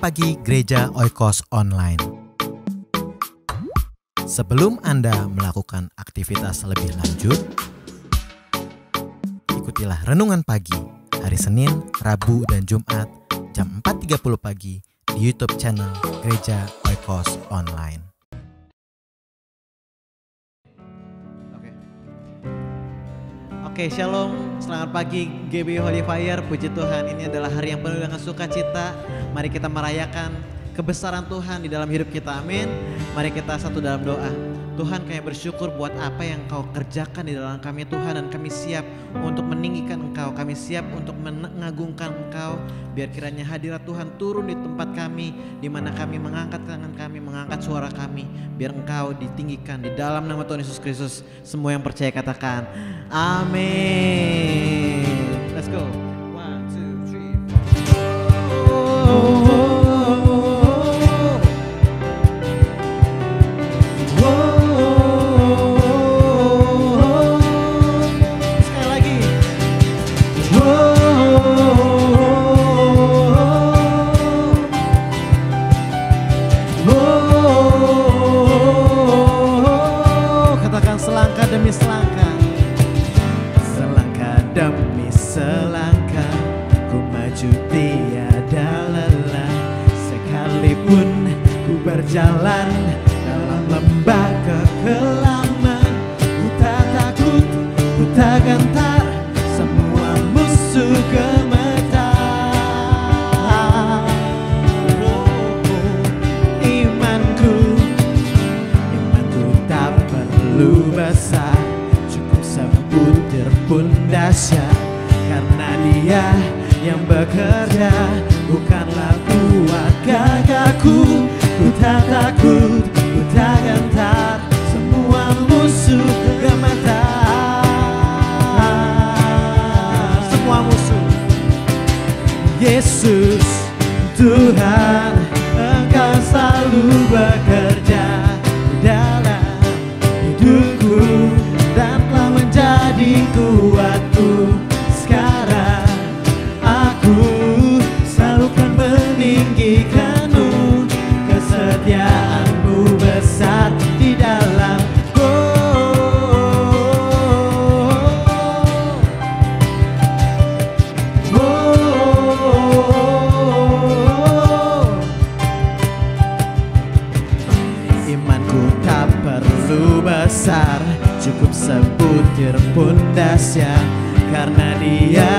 Pagi Gereja Oikos Online. Sebelum Anda melakukan aktivitas lebih lanjut, ikutilah Renungan Pagi hari Senin, Rabu, dan Jumat jam 4.30 pagi di YouTube channel Gereja Oikos Online. Oke, shalom, selamat pagi GB Holy Fire. Puji Tuhan, ini adalah hari yang penuh dengan sukacita. Mari kita merayakan kebesaran Tuhan di dalam hidup kita, amin. Mari kita satu dalam doa. Tuhan, kami bersyukur buat apa yang Kau kerjakan di dalam kami Tuhan, dan kami siap untuk meninggikan Engkau, kami siap untuk mengagungkan Engkau. Biar kiranya hadirat Tuhan turun di tempat kami, di mana kami mengangkat tangan kami, mengangkat suara kami. Biar Engkau ditinggikan di dalam nama Tuhan Yesus Kristus. Semua yang percaya katakan amin. Let's go. 1, 2, 3. Berjalan dalam lembah kekelaman, ku tak takut, ku tak gentar, semua musuh gemetar. Imanku tak perlu besar, cukup sebutir pun dahsyat, karena Dia yang bekerja, bukanlah kuat gagahku. Ku tak takut, ku tak gentar, semua musuh gemetar. Semua musuh. Yesus Tuhan, Engkau selalu bekerja di dalam hidupku dan telah menjadi kuatku. Sekarang aku selalu kan meninggikanmu. Kesetiaanmu besar di dalam imanku tak perlu besar, cukup sebutir pun dahsyat, karena Dia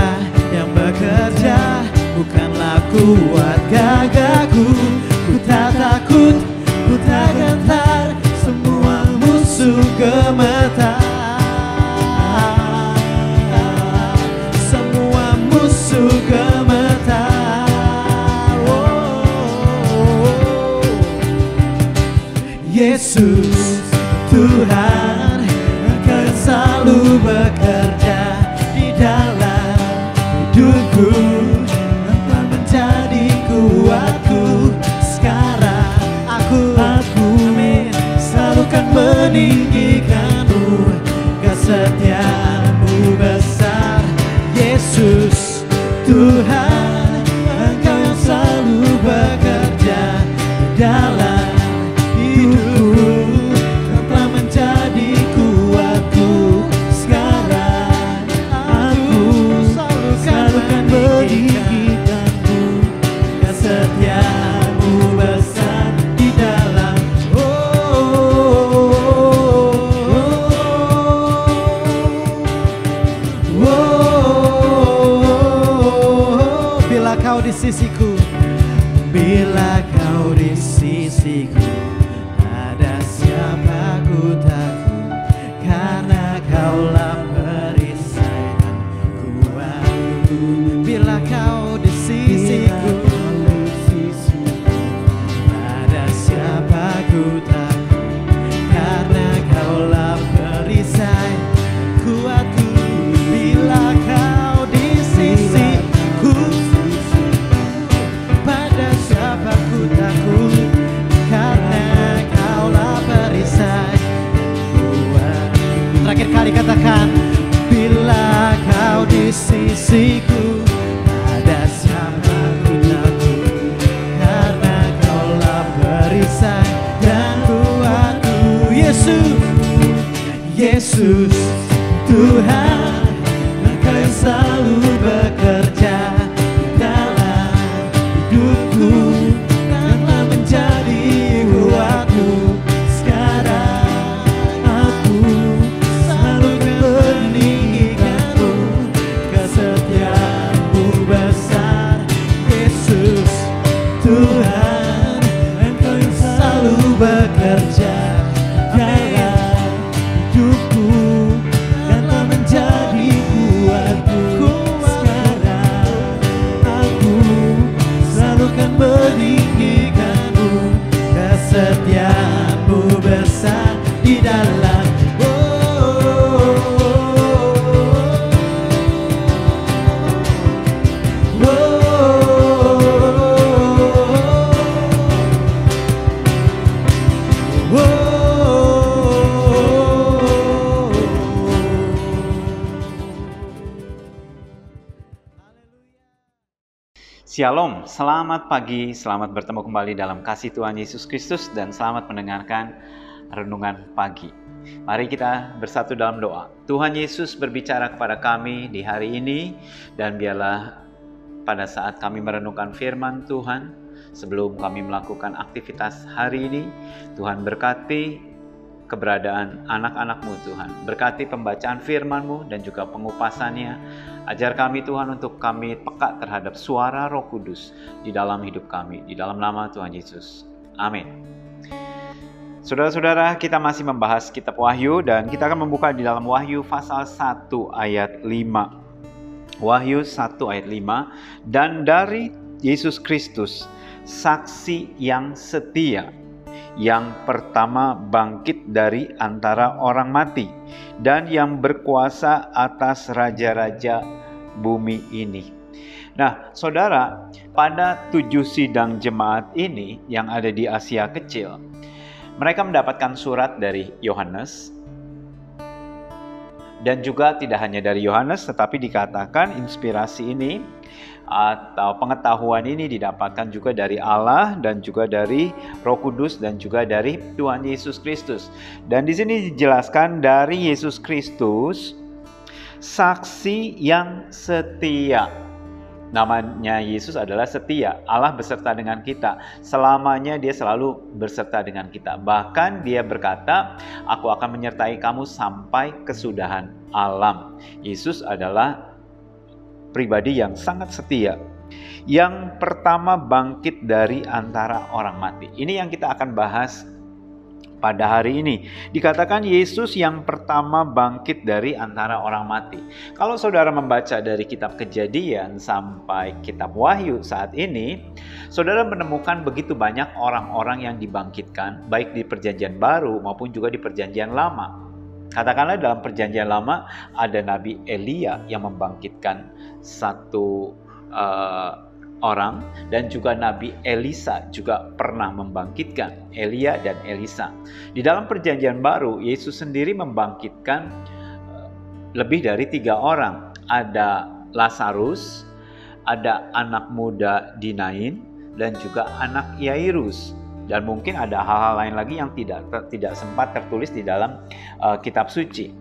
yang bekerja, bukanlah kuat gagahku. Ku tak takut, ku tak gentar, semua musuh gemetar. Semua musuh gemetar. Yesus Tuhan, Engkau selalu bekerja di dalam hidupku, Engkau menjadi kuatku. Sekarang aku selalu kan meninggikanmu. Kesetiaanmu besar. Yesus Tuhan, Engkau yang selalu bekerja di dalam hidupku, telah menjadi kuatku. Sekarang aku selalu kan meninggikanmu. Kesetiaanmu besar di dalam bila Kau di sisiku, bila Kau di sisiku, ada siapa ku takut, karena Kaulah perisai dan kuatku. Bila Kau di sisiku, ada siapa ku takut, karena Kaulah perisai dan kuatku. Bila Kau di sisiku, pada siapa ku takut, karena Kaulah perisai dan kuatku. Terakhir kali katakan, bila Kau di sisiku, ada siapa ku takut, karena Yesus Tuhan, Engkau yang selalu bekerja dalam hidupku dan telah menjadi kuatku. Sekarang aku selalu meninggikanmu, kesetiaanmu besar. Yesus Tuhan, Engkau yang selalu bekerja dalam hidupku dan telah menjadi kuatku. Sekarang aku selalu kan meninggikanmu, kesetiaanmu besar di dalam Shalom, selamat pagi, selamat bertemu kembali dalam kasih Tuhan Yesus Kristus dan selamat mendengarkan renungan pagi. Mari kita bersatu dalam doa. Tuhan Yesus berbicara kepada kami di hari ini dan biarlah pada saat kami merenungkan firman Tuhan, sebelum kami melakukan aktivitas hari ini, Tuhan berkati keberadaan anak-anak-Mu Tuhan. Berkati pembacaan firman-Mu dan juga pengupasannya. Ajar kami Tuhan untuk kami peka terhadap suara Roh Kudus di dalam hidup kami. Di dalam nama Tuhan Yesus. Amin. Saudara-saudara, kita masih membahas kitab Wahyu dan kita akan membuka di dalam Wahyu pasal 1 ayat 5. Wahyu 1 ayat 5. Dan dari Yesus Kristus, saksi yang setia, yang pertama bangkit dari antara orang mati dan yang berkuasa atas raja-raja bumi ini. Nah, saudara, pada 7 sidang jemaat ini yang ada di Asia Kecil, mereka mendapatkan surat dari Yohanes. Dan juga tidak hanya dari Yohanes, tetapi dikatakan inspirasi ini atau pengetahuan ini didapatkan juga dari Allah dan juga dari Roh Kudus dan juga dari Tuhan Yesus Kristus. Dan di sini dijelaskan dari Yesus Kristus, saksi yang setia. Namanya Yesus adalah setia. Allah beserta dengan kita. Selamanya Dia selalu beserta dengan kita. Bahkan Dia berkata, aku akan menyertai kamu sampai kesudahan alam. Yesus adalah pribadi yang sangat setia. Yang pertama bangkit dari antara orang mati. Ini yang kita akan bahas pada hari ini. Dikatakan Yesus yang pertama bangkit dari antara orang mati. Kalau saudara membaca dari kitab Kejadian sampai kitab Wahyu saat ini, saudara menemukan begitu banyak orang-orang yang dibangkitkan, baik di Perjanjian Baru maupun juga di Perjanjian Lama. Katakanlah dalam Perjanjian Lama ada Nabi Elia yang membangkitkan satu orang, dan juga Nabi Elisa juga pernah membangkitkan, Elia dan Elisa. Di dalam Perjanjian Baru, Yesus sendiri membangkitkan lebih dari 3 orang. Ada Lazarus, ada anak muda Dinain, dan juga anak Yairus. Dan mungkin ada hal-hal lain lagi yang tidak sempat tertulis di dalam kitab suci.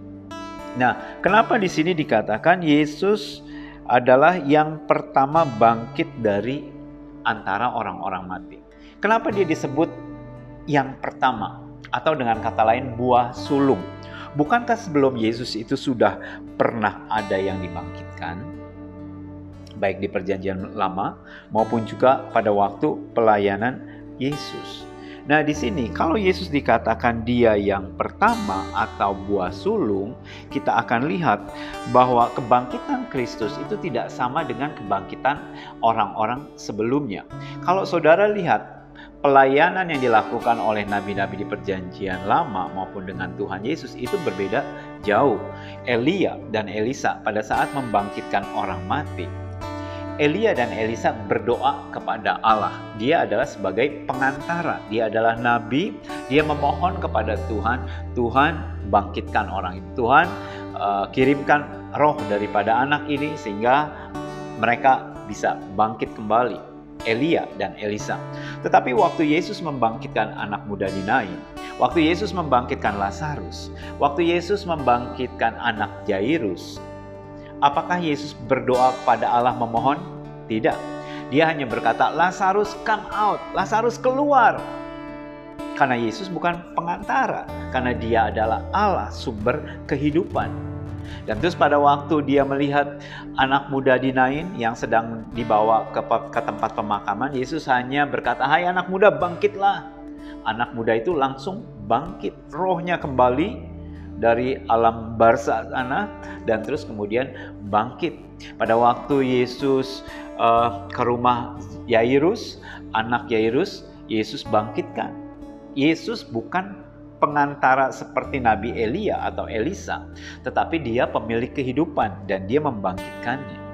Nah, kenapa di sini dikatakan Yesus adalah yang pertama bangkit dari antara orang-orang mati? Kenapa dia disebut yang pertama? Atau dengan kata lain, buah sulung. Bukankah sebelum Yesus itu sudah pernah ada yang dibangkitkan? Baik di Perjanjian Lama maupun juga pada waktu pelayanan Yesus. Nah, di sini kalau Yesus dikatakan dia yang pertama atau buah sulung, kita akan lihat bahwa kebangkitan Kristus itu tidak sama dengan kebangkitan orang-orang sebelumnya. Kalau saudara lihat pelayanan yang dilakukan oleh nabi-nabi di Perjanjian Lama maupun dengan Tuhan Yesus itu berbeda jauh. Elia dan Elisa pada saat membangkitkan orang mati, Elia dan Elisa berdoa kepada Allah. Dia adalah sebagai pengantara. Dia adalah nabi. Dia memohon kepada Tuhan. Tuhan bangkitkan orang itu. Tuhan kirimkan roh daripada anak ini sehingga mereka bisa bangkit kembali. Elia dan Elisa. Tetapi waktu Yesus membangkitkan anak muda Dinain, Waktu Yesus membangkitkan Lazarus, waktu Yesus membangkitkan anak Jairus, apakah Yesus berdoa kepada Allah memohon? Tidak. Dia hanya berkata, Lazarus come out, Lazarus keluar. Karena Yesus bukan pengantara, karena dia adalah Allah sumber kehidupan. Dan terus pada waktu dia melihat anak muda di Nain yang sedang dibawa ke tempat pemakaman, Yesus hanya berkata, hai anak muda bangkitlah. Anak muda itu langsung bangkit, rohnya kembali dari alam barzah sana dan terus kemudian bangkit. Pada waktu Yesus ke rumah Yairus, anak Yairus, Yesus bangkitkan. Yesus bukan pengantara seperti Nabi Elia atau Elisa, tetapi dia pemilik kehidupan dan dia membangkitkannya.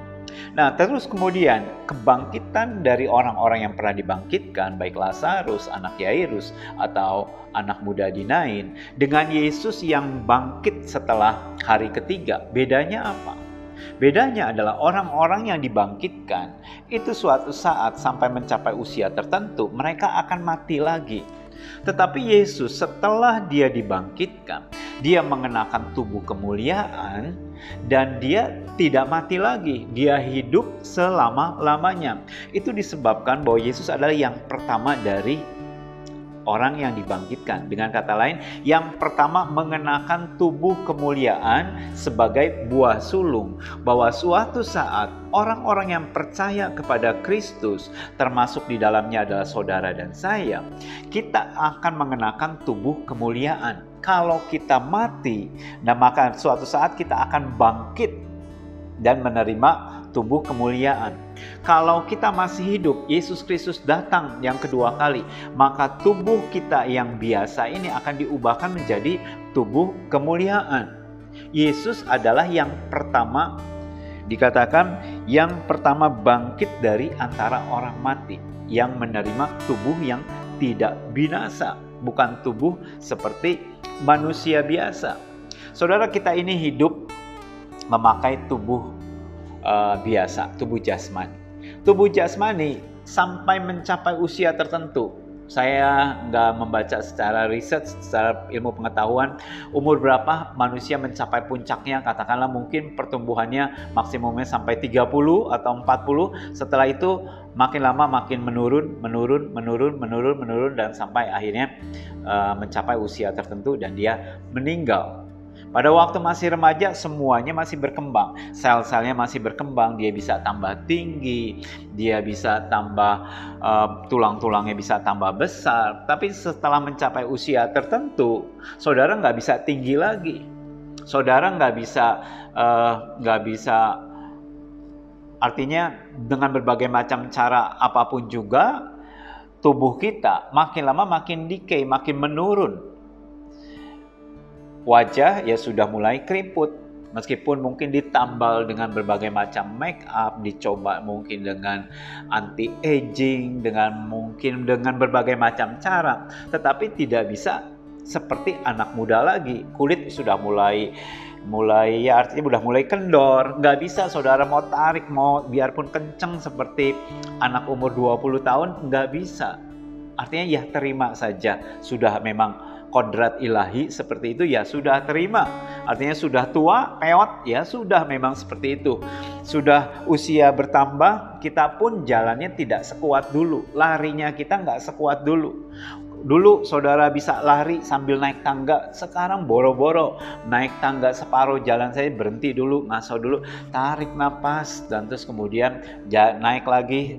Nah, terus kemudian kebangkitan dari orang-orang yang pernah dibangkitkan, baik Lazarus, anak Yairus, atau anak muda di Nain, dengan Yesus yang bangkit setelah hari ketiga, bedanya apa? Bedanya adalah orang-orang yang dibangkitkan, itu suatu saat sampai mencapai usia tertentu, mereka akan mati lagi. Tetapi Yesus setelah dia dibangkitkan, dia mengenakan tubuh kemuliaan dan dia tidak mati lagi. Dia hidup selama-lamanya. Itu disebabkan bahwa Yesus adalah yang pertama dari orang yang dibangkitkan. Dengan kata lain, yang pertama mengenakan tubuh kemuliaan sebagai buah sulung. Bahwa suatu saat orang-orang yang percaya kepada Kristus, termasuk di dalamnya adalah saudara dan saya, kita akan mengenakan tubuh kemuliaan. Kalau kita mati, nah maka suatu saat kita akan bangkit dan menerima tubuh kemuliaan. Kalau kita masih hidup, Yesus Kristus datang yang kedua kali, maka tubuh kita yang biasa ini akan diubahkan menjadi tubuh kemuliaan. Yesus adalah yang pertama, dikatakan yang pertama bangkit dari antara orang mati, yang menerima tubuh yang tidak binasa, bukan tubuh seperti manusia biasa. Saudara, kita ini hidup memakai tubuh biasa, tubuh jasmani. Tubuh jasmani sampai mencapai usia tertentu. Saya nggak membaca secara riset, secara ilmu pengetahuan, umur berapa manusia mencapai puncaknya, katakanlah mungkin pertumbuhannya maksimumnya sampai 30 atau 40. Setelah itu makin lama makin menurun dan sampai akhirnya mencapai usia tertentu dan dia meninggal. Pada waktu masih remaja semuanya masih berkembang, sel-selnya masih berkembang, dia bisa tambah tinggi, dia bisa tambah tulang-tulangnya bisa tambah besar. Tapi setelah mencapai usia tertentu, saudara nggak bisa tinggi lagi, saudara nggak bisa, artinya dengan berbagai macam cara apapun juga tubuh kita makin lama makin decay, makin menurun. Wajah ya sudah mulai keriput, meskipun mungkin ditambal dengan berbagai macam make up, dicoba mungkin dengan anti aging, mungkin dengan berbagai macam cara, tetapi tidak bisa seperti anak muda lagi. Kulit sudah mulai ya artinya sudah mulai kendor, nggak bisa saudara mau tarik, mau biarpun kenceng seperti anak umur 20 tahun, nggak bisa. Artinya ya terima saja, sudah memang kodrat ilahi seperti itu, ya sudah terima. Artinya sudah tua, peot, ya sudah memang seperti itu. Sudah usia bertambah, kita pun jalannya tidak sekuat dulu. Larinya kita nggak sekuat dulu. Dulu saudara bisa lari sambil naik tangga, sekarang boro-boro naik tangga separuh jalan saya berhenti dulu, ngaso dulu, tarik napas, dan terus kemudian naik lagi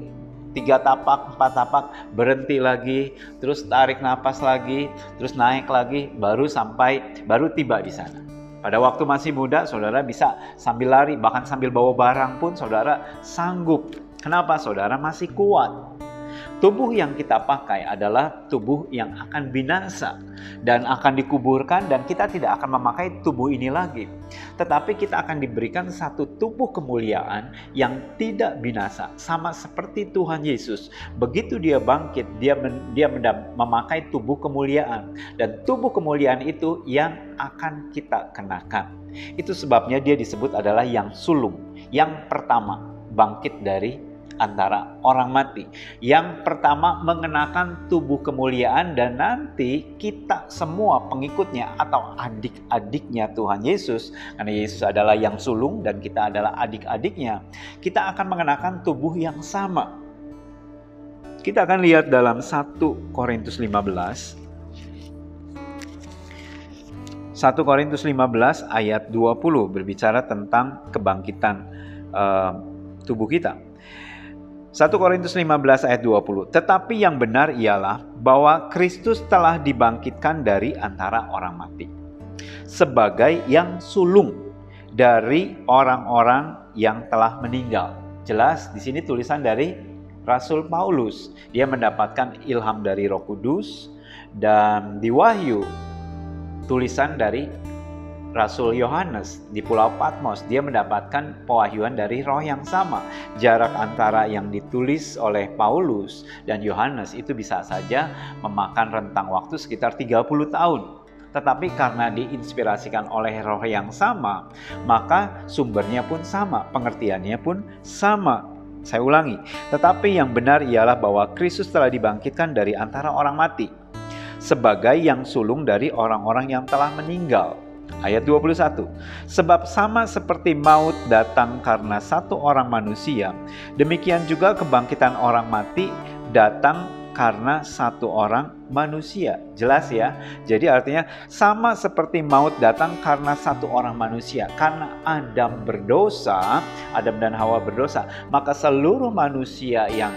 3 tapak, 4 tapak, berhenti lagi, terus tarik napas lagi, terus naik lagi, baru tiba di sana. Pada waktu masih muda, saudara bisa sambil lari, bahkan sambil bawa barang pun saudara sanggup. Kenapa? Saudara masih kuat. Tubuh yang kita pakai adalah tubuh yang akan binasa dan akan dikuburkan, dan kita tidak akan memakai tubuh ini lagi. Tetapi kita akan diberikan satu tubuh kemuliaan yang tidak binasa, sama seperti Tuhan Yesus. Begitu dia bangkit, dia memakai tubuh kemuliaan, dan tubuh kemuliaan itu yang akan kita kenakan. Itu sebabnya dia disebut adalah yang sulung, yang pertama bangkit dari antara orang mati. Yang pertama mengenakan tubuh kemuliaan, dan nanti kita semua pengikutnya atau adik-adiknya Tuhan Yesus, karena Yesus adalah yang sulung dan kita adalah adik-adiknya, kita akan mengenakan tubuh yang sama. Kita akan lihat dalam 1 Korintus 15. 1 Korintus 15 ayat 20 berbicara tentang kebangkitan tubuh kita. 1 Korintus 15 ayat 20. Tetapi yang benar ialah bahwa Kristus telah dibangkitkan dari antara orang mati, sebagai yang sulung dari orang-orang yang telah meninggal. Jelas di sini tulisan dari Rasul Paulus. Dia mendapatkan ilham dari Roh Kudus, dan di Wahyu tulisan dari Rasul Yohanes di Pulau Patmos, dia mendapatkan pewahyuan dari roh yang sama. Jarak antara yang ditulis oleh Paulus dan Yohanes itu bisa saja memakan rentang waktu sekitar 30 tahun. Tetapi karena diinspirasikan oleh roh yang sama, maka sumbernya pun sama, pengertiannya pun sama. Saya ulangi, tetapi yang benar ialah bahwa Kristus telah dibangkitkan dari antara orang mati, sebagai yang sulung dari orang-orang yang telah meninggal. Ayat 21. Sebab sama seperti maut datang karena satu orang manusia, demikian juga kebangkitan orang mati datang karena satu orang manusia. Jelas ya? Jadi artinya sama seperti maut datang karena satu orang manusia. Karena Adam berdosa, Adam dan Hawa berdosa, maka seluruh manusia yang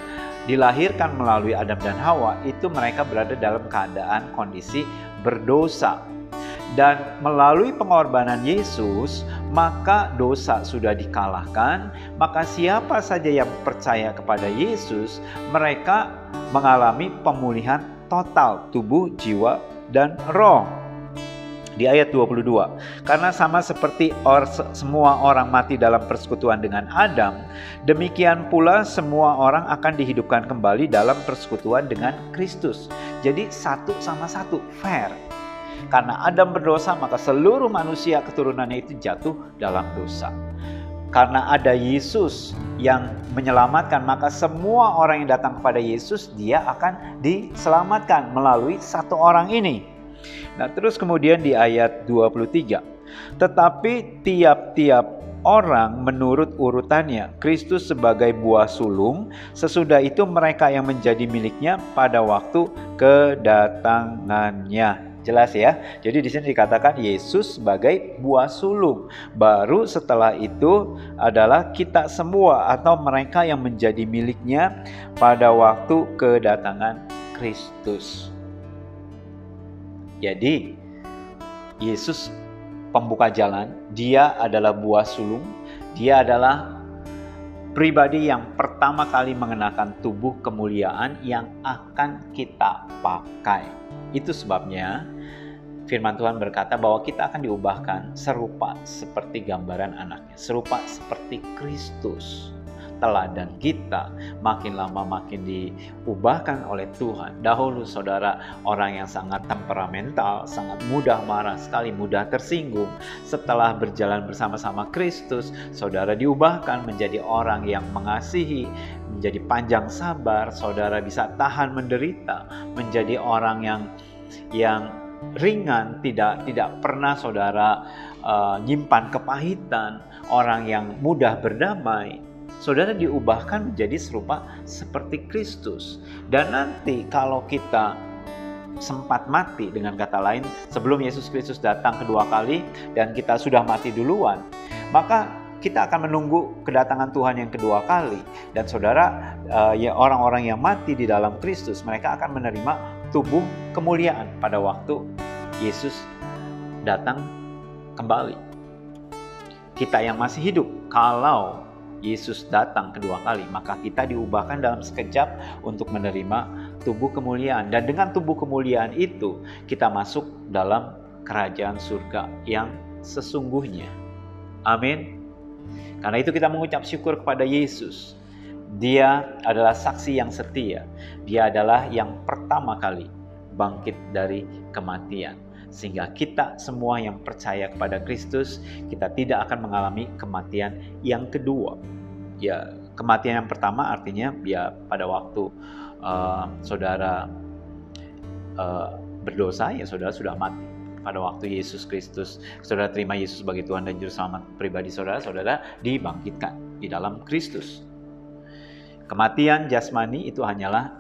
dilahirkan melalui Adam dan Hawa itu mereka berada dalam keadaan kondisi berdosa. Dan melalui pengorbanan Yesus, maka dosa sudah dikalahkan. Maka siapa saja yang percaya kepada Yesus, mereka mengalami pemulihan total tubuh, jiwa, dan roh. Di ayat 22, karena sama seperti semua orang mati dalam persekutuan dengan Adam, demikian pula semua orang akan dihidupkan kembali dalam persekutuan dengan Kristus. Jadi satu sama satu, fair. Karena Adam berdosa, maka seluruh manusia keturunannya itu jatuh dalam dosa. Karena ada Yesus yang menyelamatkan, maka semua orang yang datang kepada Yesus, dia akan diselamatkan melalui satu orang ini. Nah, terus kemudian di ayat 23. Tetapi tiap-tiap orang menurut urutannya, Kristus sebagai buah sulung, sesudah itu mereka yang menjadi miliknya pada waktu kedatangannya. Jelas ya. Jadi di sini dikatakan Yesus sebagai buah sulung. Baru setelah itu adalah kita semua atau mereka yang menjadi miliknya pada waktu kedatangan Kristus. Jadi Yesus pembuka jalan, dia adalah buah sulung, dia adalah pribadi yang pertama kali mengenakan tubuh kemuliaan yang akan kita pakai. Itu sebabnya firman Tuhan berkata bahwa kita akan diubahkan serupa seperti gambaran anaknya, serupa seperti Kristus. Teladan kita makin lama makin diubahkan oleh Tuhan. Dahulu saudara orang yang sangat temperamental, sangat mudah marah sekali, mudah tersinggung. Setelah berjalan bersama-sama Kristus, saudara diubahkan menjadi orang yang mengasihi, menjadi panjang sabar, saudara bisa tahan menderita, menjadi orang yang ringan, tidak pernah saudara nyimpan kepahitan, orang yang mudah berdamai. Saudara diubahkan menjadi serupa seperti Kristus. Dan nanti kalau kita sempat mati, dengan kata lain sebelum Yesus Kristus datang kedua kali dan kita sudah mati duluan, maka kita akan menunggu kedatangan Tuhan yang kedua kali. Dan saudara, ya orang-orang yang mati di dalam Kristus, mereka akan menerima tubuh kemuliaan pada waktu Yesus datang kembali. Kita yang masih hidup, kalau Yesus datang kedua kali, maka kita diubahkan dalam sekejap untuk menerima tubuh kemuliaan. Dan dengan tubuh kemuliaan itu, kita masuk dalam kerajaan surga yang sesungguhnya. Amin. Karena itu kita mengucap syukur kepada Yesus. Dia adalah saksi yang setia. Dia adalah yang pertama kali bangkit dari kematian. Sehingga kita semua yang percaya kepada Kristus, kita tidak akan mengalami kematian yang kedua. Ya, Kematian yang pertama artinya ya pada waktu saudara berdosa, ya saudara sudah mati. Pada waktu Yesus Kristus, saudara terima Yesus sebagai Tuhan dan Juru Selamat pribadi saudara, saudara dibangkitkan di dalam Kristus. Kematian jasmani itu hanyalah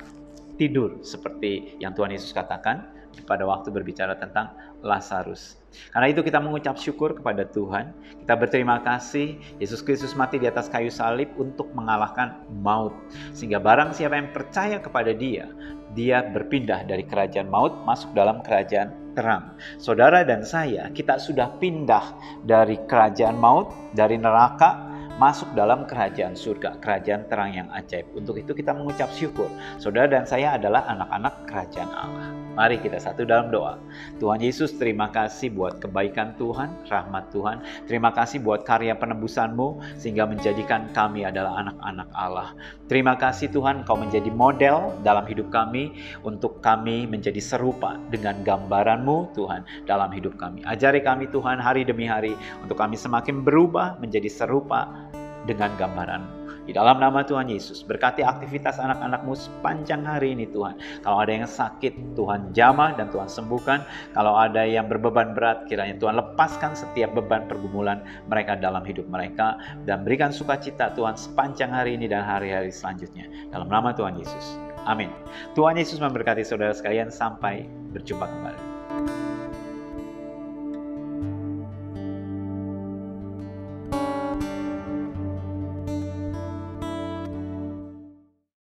tidur, seperti yang Tuhan Yesus katakan pada waktu berbicara tentang Lazarus. Karena itu kita mengucap syukur kepada Tuhan. Kita berterima kasih Yesus Kristus mati di atas kayu salib untuk mengalahkan maut. Sehingga barang siapa yang percaya kepada Dia, dia berpindah dari kerajaan maut masuk dalam kerajaan terang. Saudara dan saya, kita sudah pindah dari kerajaan maut, dari neraka, masuk dalam kerajaan surga, kerajaan terang yang ajaib. Untuk itu kita mengucap syukur. Saudara dan saya adalah anak-anak kerajaan Allah. Mari kita satu dalam doa. Tuhan Yesus, terima kasih buat kebaikan Tuhan, rahmat Tuhan. Terima kasih buat karya penebusan-Mu sehingga menjadikan kami adalah anak-anak Allah. Terima kasih Tuhan, Engkau menjadi model dalam hidup kami untuk kami menjadi serupa dengan gambaran-Mu Tuhan dalam hidup kami. Ajari kami Tuhan hari demi hari untuk kami semakin berubah menjadi serupa dengan gambaran-Mu. Di dalam nama Tuhan Yesus, berkati aktivitas anak-anak-Mu sepanjang hari ini Tuhan. Kalau ada yang sakit, Tuhan jamah dan Tuhan sembuhkan. Kalau ada yang berbeban berat, kiranya Tuhan lepaskan setiap beban pergumulan mereka dalam hidup mereka. Dan berikan sukacita Tuhan sepanjang hari ini dan hari-hari selanjutnya. Dalam nama Tuhan Yesus. Amin. Tuhan Yesus memberkati saudara sekalian, sampai berjumpa kembali.